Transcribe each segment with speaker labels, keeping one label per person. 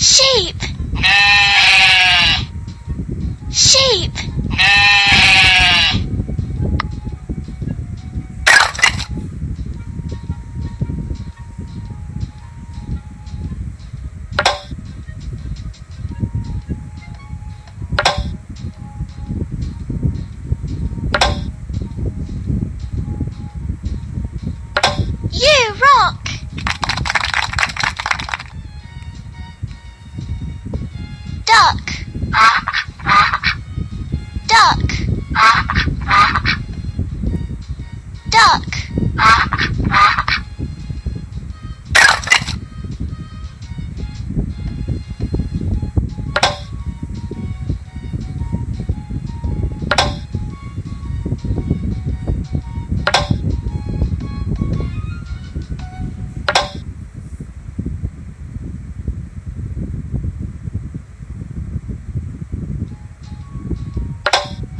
Speaker 1: Sheep. Sheep. You rock. Duck. Duck. Duck.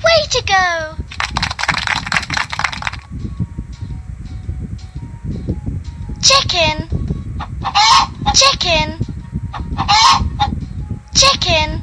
Speaker 1: Way to go! Chicken. Chicken. Chicken.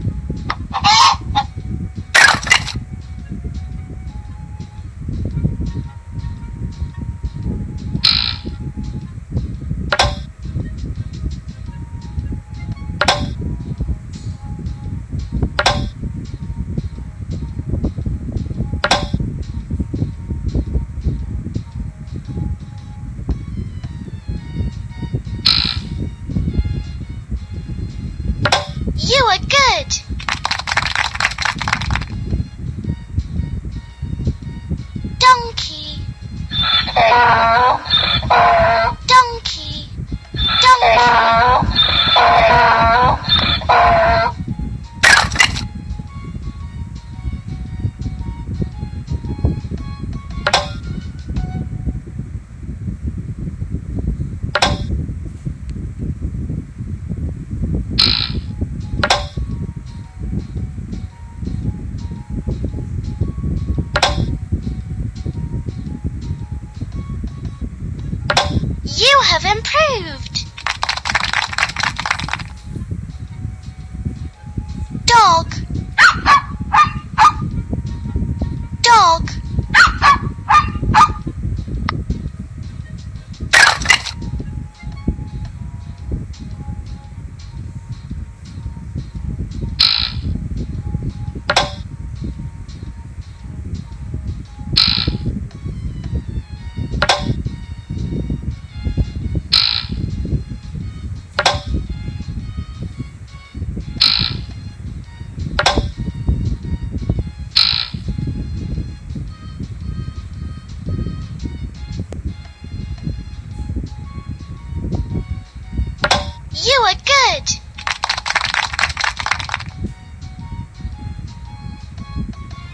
Speaker 1: You are good. Donkey. Donkey. Donkey. You have improved. Dog. Dog. You are good.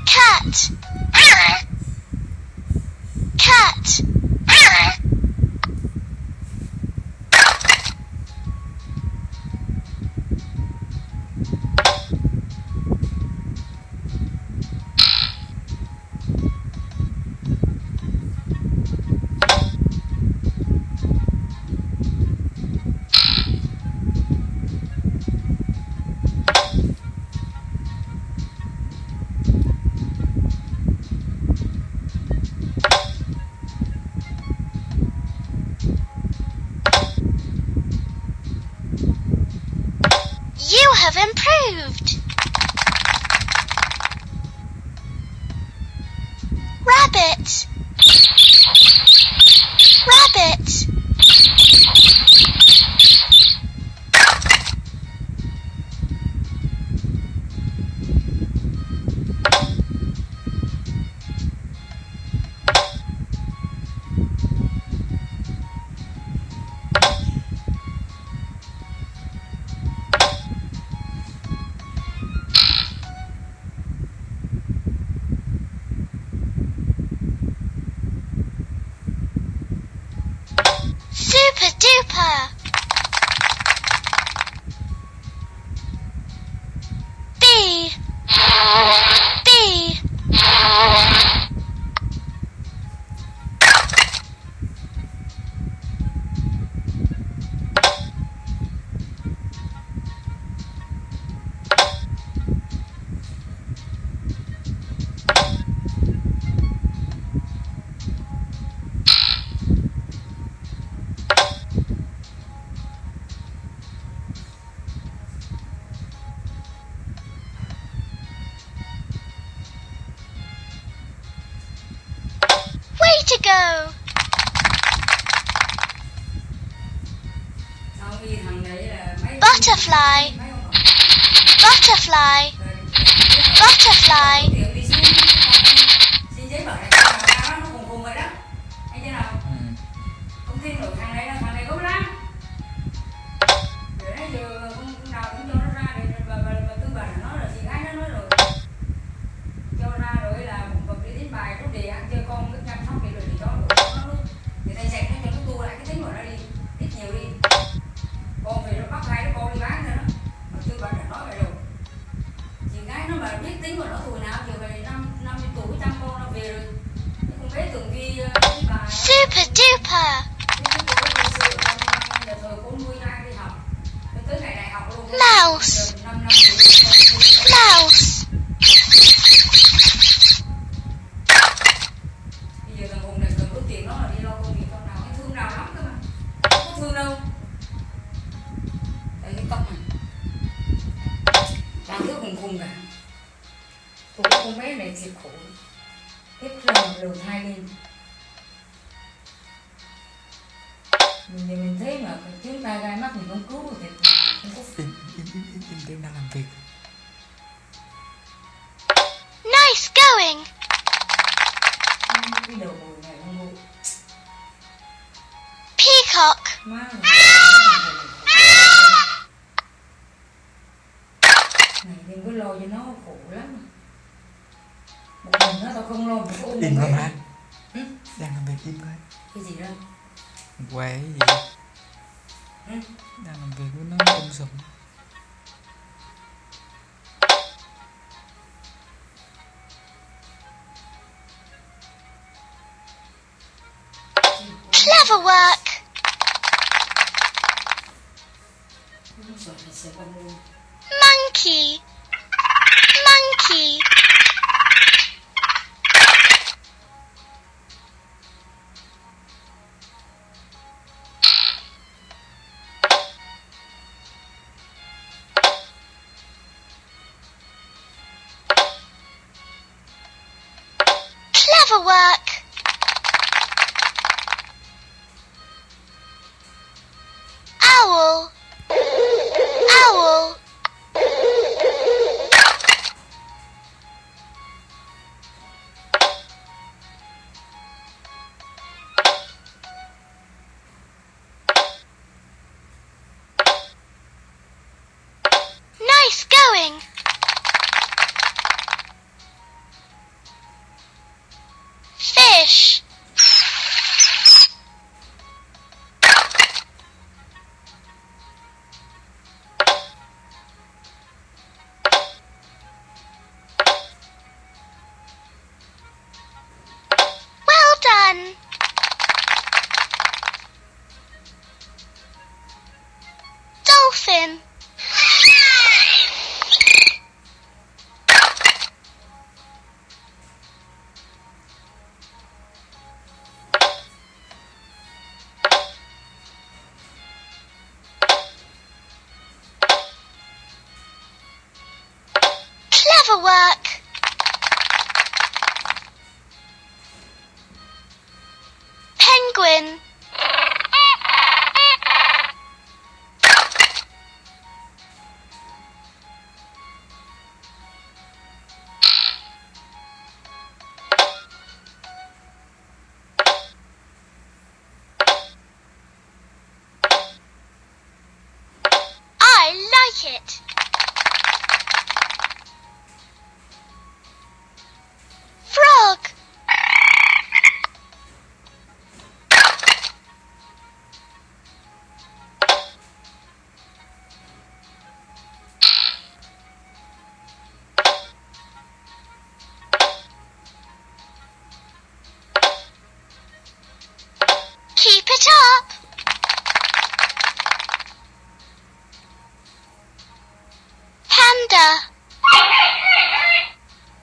Speaker 1: Cat. Cat. You have improved. Rabbit. Rabbit. Super duper. go. Butterfly. Butterfly. Butterfly. Super duper. Mouse. Mouse.
Speaker 2: Con bé này chịu khổ, tiếp đầu thai lên. Mình thấy mà chúng ta gai mắt mình không cứu được thì không có
Speaker 3: Im tiếng đang làm việc.
Speaker 1: Nice going.
Speaker 2: cái đầu mùi này không ngu.
Speaker 1: Peacock.
Speaker 2: Má này đừng có lo cho nó khổ lắm. Một mình nó tao không lo một ôm
Speaker 3: Im
Speaker 2: một
Speaker 3: thôi
Speaker 2: cái.
Speaker 3: má. Đang làm việc im thôi.
Speaker 2: Cái gì đó?
Speaker 3: Què cái gì? Đang làm việc với nó sùm.
Speaker 1: Clever work. Monkey. Monkey. Clever work. Owl. Owl. Nice going. Fish. Well done. Dolphin. Clever work. Penguin. I like it.